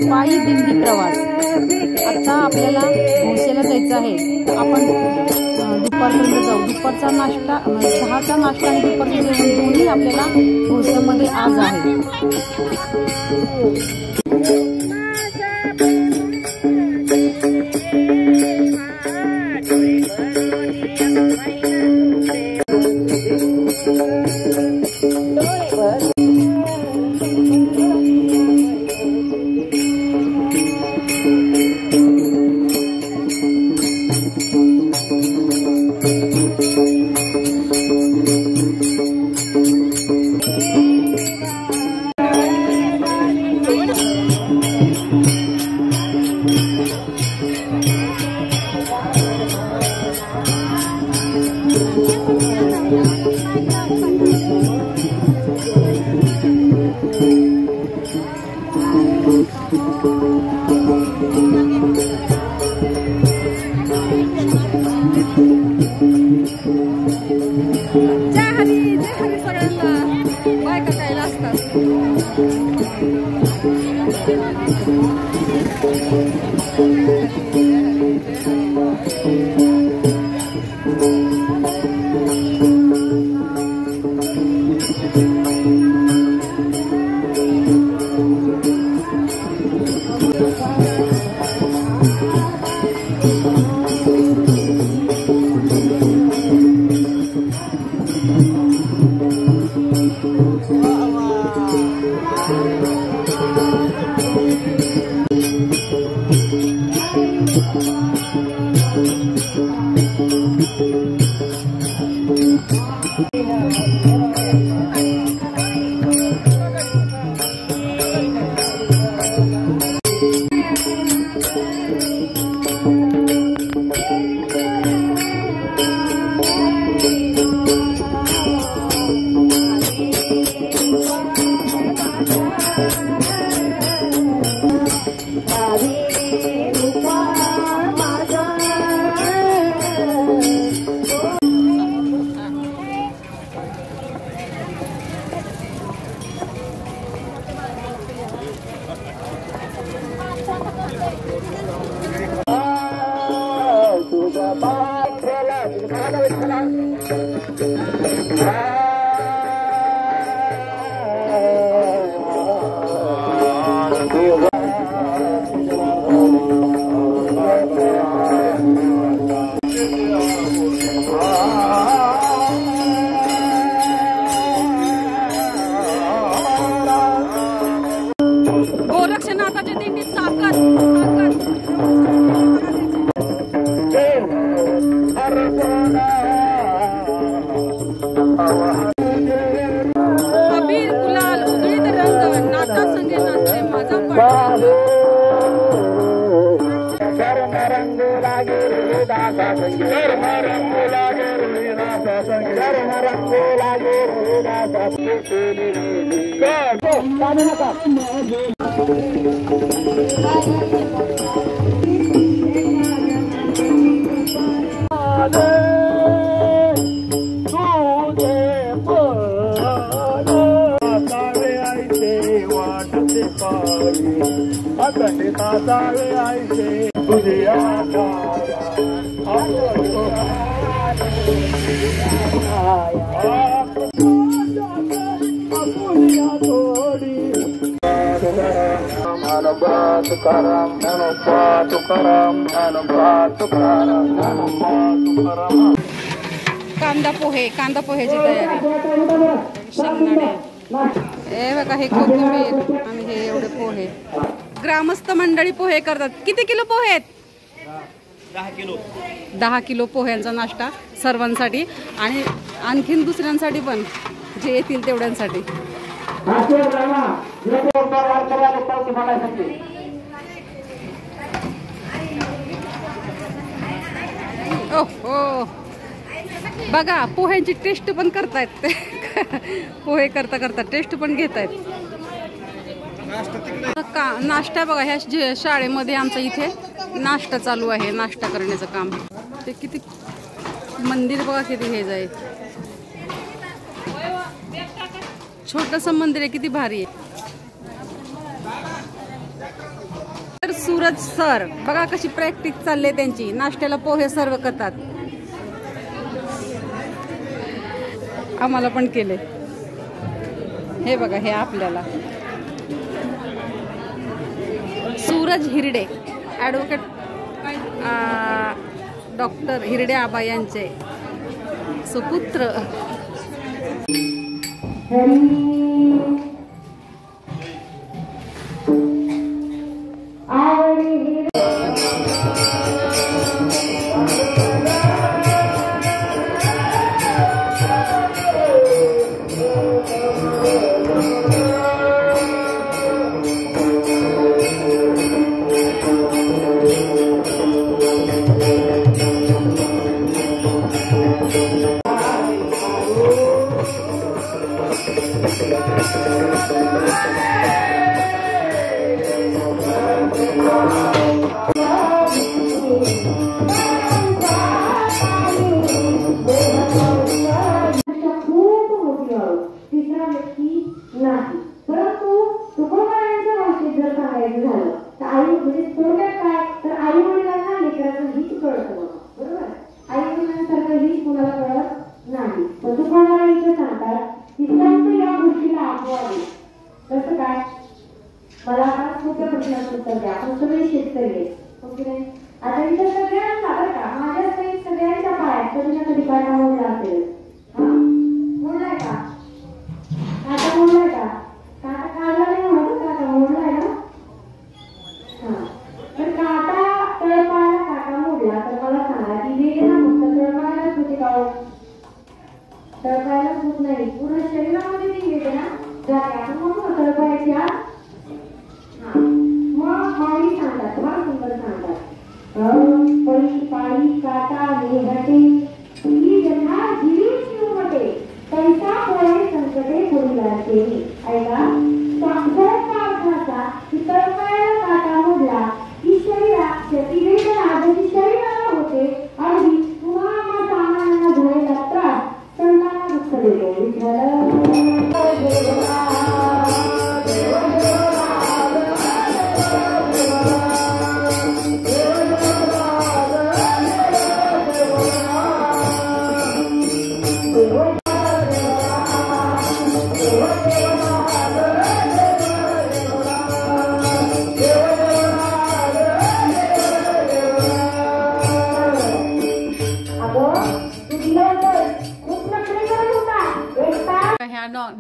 पायी दिंडी प्रवास। आता आपल्याला भोसेला जायचं आहे। आपण दुपारपर्यंत जाऊ। दुपारचा नाश्ता 10चा नाश्ता आणि दुपारचं जेवण दोन्ही आपल्याला भोसेमध्ये आज आहे। कांदा पोह्याची तयारी, शेंगदाणे, हे बघा हे कोथिंबीर आणि हे एवढे पोहे. ग्रामस्थ मंडळी पोहे करतात. किती किलो पोहे आहेत? 10 किलो पोह्यांचा नाश्ता सर्वांसाठी आणि आणखीन दुसऱ्यांसाठी पण जे येतील तेवढ्यांसाठी. ओहो बघा पोह्यांची टेस्ट पण करतायत. पोहे करता करता टेस्ट पण घेतायत. नाश्ता बघा ह्या शाळेमध्ये आमच्या इथे नाश्ता चालू आहे. नाश्ता करण्याचं काम. ते किती मंदिर बघा किती हे जाईल. छोटंसं मंदिर आहे, किती भारी आहे. तर सूरज सर बघा कशी प्रॅक्टिस चालली त्यांची. नाश्त्याला पोहे सर्व करतात. आम्हाला पण केले. हे बघा हे आपल्याला सूरज हिरडे ॲडव्होकेट डॉक्टर हिरडे आबा यांचे सुपुत्र.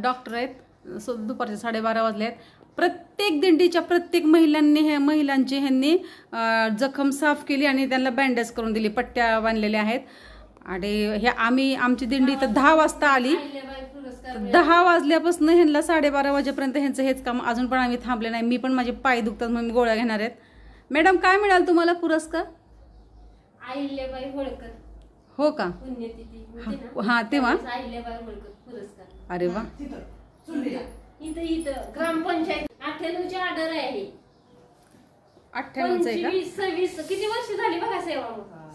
डॉक्टर आहेत. दुपारचे 12:30 वाजले आहेत. प्रत्येक दिंडीच्या प्रत्येक महिलांची ह्यांनी जखम साफ केली आणि त्यांना बँडेज करून दिली. पट्ट्या बांधलेल्या आहेत. आणि आमची दिंडी तर 10 वाजता आली. 10 वाजल्यापासून ह्यांना 12:30 वाजेपर्यंत ह्यांचं हेच काम. अजून पण आम्ही थांबले नाही. मी पण माझे पाय दुखतात म्हणून मी गोळ्या घेणार आहेत. मॅडम काय मिळाल तुम्हाला पुरस्कार? अहिल्याबाई होळकर. हो का? पुण्यतिथी होती ना. हा तेव्हा अहिल्याबाई होळकर पुरस्कार. अरे वा. इथं ग्रामपंचायत 98ची ऑर्डर आहे. 98 आहे का? 26 किती वर्ष झाली बघा सेवा.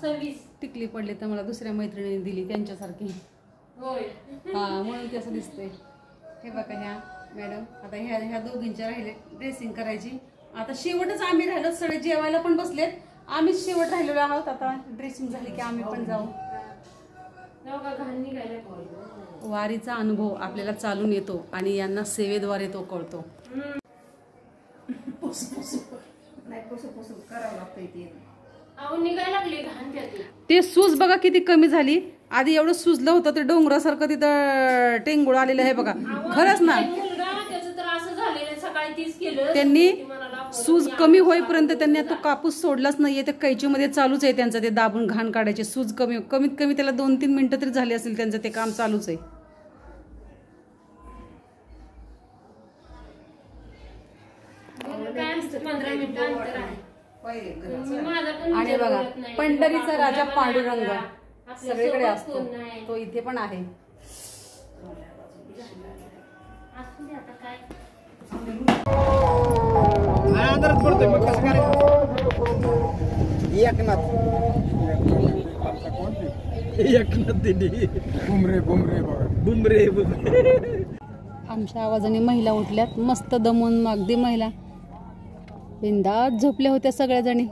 26 टिकली पडली तर मला दुसऱ्या मैत्रिणीने दिली त्यांच्यासारखी. होय. हा म्हणून कसं दिसतंय. हे बघा ह्या मॅडम आता ह्या दोघींच्या राहिले ड्रेसिंग करायची. आता शेवटच आम्ही राहिलो, सगळे जेवायला पण बसलेत. आम्ही शेवट राहिलेलो आहोत. आता ड्रेसिंग झाली की आम्ही पण जाऊ. वारीचा अनुभव आपल्याला चालून येतो आणि यांना सेवेद्वारे तो कळतो. ते सूज बघा किती कमी झाली. आधी एवढं सुजलं होतं ते डोंगरासारखं तिथं टेंगुळ आलेलं आहे बघा. खरंच ना, त्यांनी सूज कमी होईपर्यंत त्यांनी तो कापूस सोडलाच नाहीये. त्या कैचीमध्ये चालूच आहे त्यांचं ते दाबून घाण काढायचे. सूज कमीत कमी त्याला 2-3 मिनिटं तरी झाली असेल त्यांचं ते काम चालूच आहे. आणि बघा पंढरीचा राजा पांडुरंग सगळीकडे असतो, तो इथे पण आहे. आमच्या आवाजाने महिला उठल्यात मस्त दमून. अगदी महिला बिंदास झोपल्या होत्या सगळ्या जणी.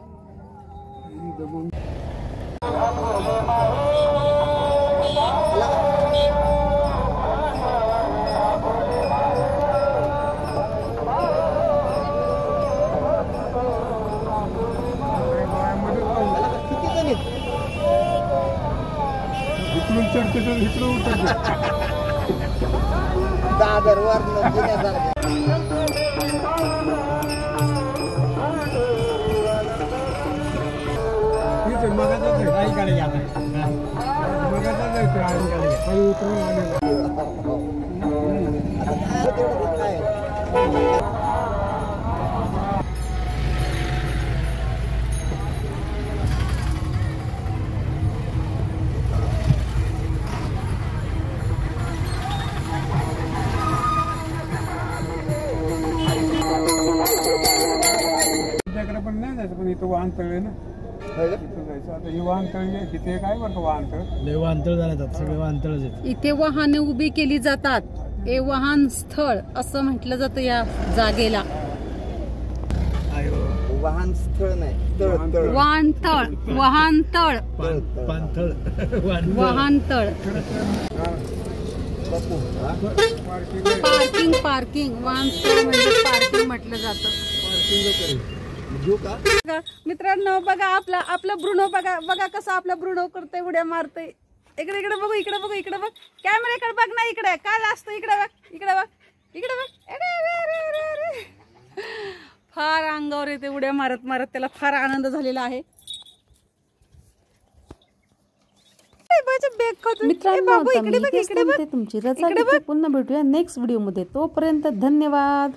पण नाही जायचं, पण इथं वाहनतळ आहे ना, इथं जायचं. आता ही वाहनतळ आहे तिथे काय बरं का वाहनतळ, वाहनतळ जातात सगळे वाहनतळच आहेत. इथे वाहने उभी केली जातात. हे वाहन स्थळ असं म्हटलं जातं या जागेला. वाहन स्थळ नाही, वाहनतळ, वाहनतळ, वाहनतळ. Parking, parking. वाहनतळ म्हणजे पार्किंग म्हटलं जातं. मित्रांनो बघा आपला ब्रुनो बघा कसा आपला ब्रुनो करतोय, उड्या मारतोय. इकडे इकडे बघू, इकडे बघू, इकडे बघ. कॅमेरा इकडे बघ ना, इकडे काय असतो. इकडे बघ, इकडे बघ, इकडे बघ. फार अंगावर येते उड्या मारत मारत. त्याला फार आनंद झालेला आहे. मित्रांनो तुमची रजा. पुन्हा भेटूया नेक्स्ट व्हिडिओ मध्ये. तोपर्यंत धन्यवाद.